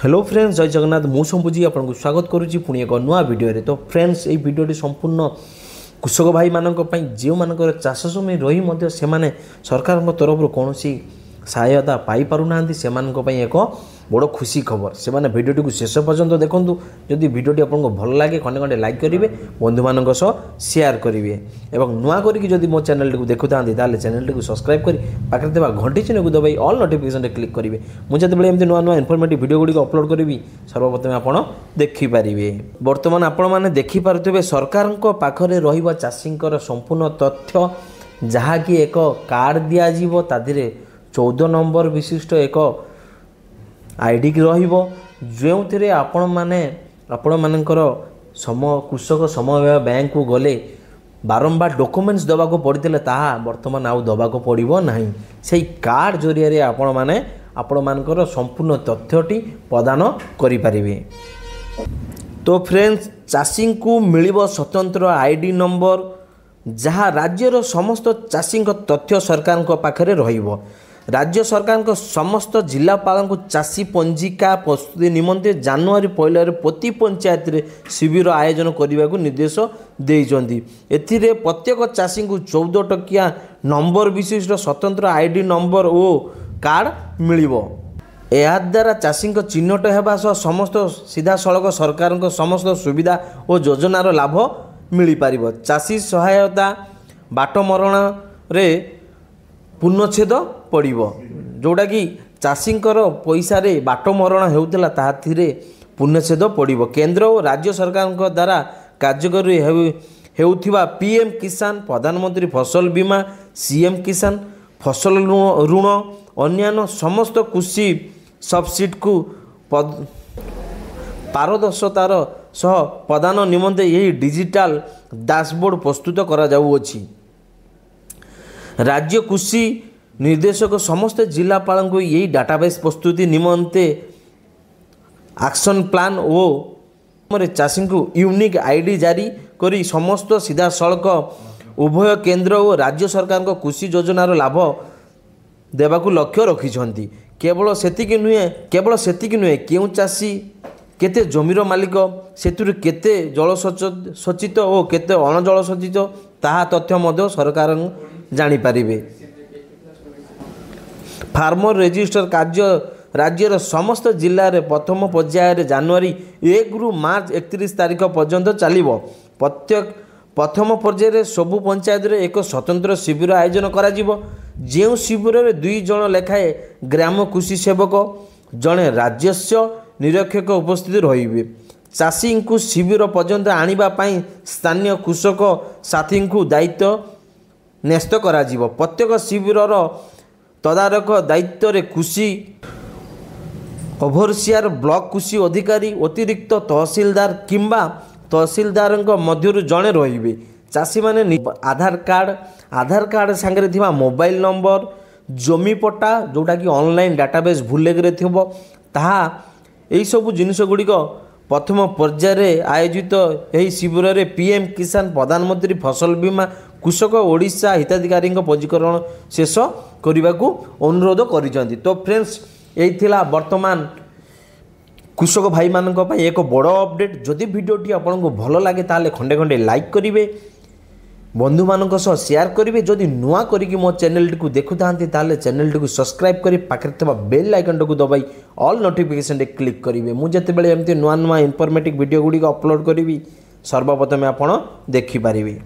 Hello friends, जय जगन्नाथ। मु शंभुजी आपको स्वागत करुच्ची पुणी एक नुआ वीडियो। तो फ्रेंड्स, ये वीडियोटी संपूर्ण कृषक भाई मानक जो मानकर चाष जमी रही से सरकार तरफ कौन सहायता पाई पारना से एक बड़ खुशी खबर। से भिडियोटी को शेष पर्यंत देखूँ। जदि भिडियोटी आपको भल लगे खंडे खंडे लाइक करेंगे, बंधु मान शेयर करेंगे और नुआ करके मो चैनल टी देखुं चैनल टी सब्सक्राइब कर पाखे घंटी चिन्ह को दबाई ऑल नोटिफिकेशन क्लिक करेंगे। मुझे जो एमती नुआ नुआ इनफॉर्मेटिव वीडियो गुड़ी अपलोड करी सर्वप्रथम आप देखिपारे। बर्तमान आपण मैंने देखिपे सरकार पाखे चाषी संपूर्ण तथ्य जहाँकि एक कार्ड दिज्व तादे 14 नंबर विशिष्ट एक आईडी जो थे आपण मानकर कृषक समवाय बैंक को गले बारंबार डॉक्यूमेंट्स दबा को पड़ते बर्तमान आउ दबा को पड़ो ना। से कार्ड जरिया आपण मानकर संपूर्ण तथ्यटी प्रदान करें। तो फ्रेंड्स, चाषी को मिलिबो स्वतंत्र आईडी नंबर जहाँ राज्यर समस्त चाषी तथ्य सरकार पाखे रहिबो। राज्य सरकार समस्त जिलापाल को चाषी पंजिका प्रस्तुति निमंते जनवरी 1 प्रति पंचायत रे शिविर आयोजन करने को निर्देश देइछन्ती। एथिरे प्रत्येक चाषी को 14 टकिया नंबर विशिष्ट स्वतंत्र आईडी नंबर और कार्ड मिलिबो। यह द्वारा चाषी चिन्हट होगा सह समस्त सीधा सड़क सरकार समस्त सुविधा और योजनार लाभ मिल पार। चाषी सहायता बाटमरण रे पूर्णछेद पड़ो, जोटा कि चाषी पैसा रे बाटमरण होता ताथिरे पूर्णछेद पड़ो। केंद्र और राज्य सरकार द्वारा कार्यकारी हेउथिबा पीएम किसान, प्रधानमंत्री फसल बीमा, सीएम किसान, फसल ऋण अन्य समस्त कृषि सब्सिडी को पारदर्शितार सह प्रदान निमंते यही डिजिटल डैशबोर्ड प्रस्तुत करा जाउछि। राज्य कृषि निर्देशक समस्त जिलापाल को यही डाटाबेस प्रस्तुति निमंते एक्शन प्लान और चाषी को यूनिक आईडी जारी करी समस्त सीधा सड़क उभय केंद्र और राज्य सरकार को कृषि योजनार लाभ देवाकू लक्ष्य रखिछन्ती। केवल सेतिकी नुहे क्यों चाषी केते जमीर मालिक सेतुर केते जलसचित और केते अणजलसचित ताहा तथ्य मध्य सरकार जानी पारिबे। फार्मर रजिस्टर कार्य राज्यर समस्त जिले में प्रथम पर्यायर जनवरी 1 रु मार्च 31 तारीख पर्यंत चलिबो। प्रत्येक प्रथम पर्यायर सबु पंचायत रे एक स्वतंत्र शिविर आयोजन करा जिवो। जो शिविर में 2 जन लेखाए ग्राम कृषि सेवक जड़े राजस्व निरीक्षक उपस्थित रहिबे। चाषी को शिविर पर्यंत आनिबा पई स्थानीय कृषक साथी को दायित्व न्यस्त करा जिवो। प्रत्येक शिविर तदारक दायित्व रे कृषि ओभरसियर, ब्लॉक कृषि अधिकारी, अतिरिक्त तहसीलदार किंबा तहसीलदार मध्य जड़े रहिबे। चाषी माने आधार कार्ड सांगे थिबा मोबाइल नंबर, जमी पट्टा जोटा कि ऑनलाइन डाटाबेस भूलेगे थिबो ताहा एई सब जिनिस गुड़िक प्रथम पर्यायर आयोजित यही शिविर में पीएम किसान, प्रधानमंत्री फसल बीमा, कृषक ओडिशा हिताधिकारी पंजीकरण शेष करने को अनुरोध करिसेंती। तो फ्रेंड्स, यही थिला वर्तमान कृषक भाई मानक पई एक बड़ अपडेट। जदि वीडियोटी आपको भल लगे ताले खंडे खंडे लाइक करेंगे, बंधु मानक सह शेयर करेंगे। जदि नुआ करिकि मो चैनल टी को देखुथांती ताले चैनल टी को सब्सक्राइब करी पाखे थबा बेल आइकन को दबाई ऑल नोटिफिकेशन क्लिक करेंगे। मुझे एमती नुआ नुआ इनफॉर्मेटिव वीडियो गुड़ी अपलोड करी सर्वप्रथम आप देखिपारे।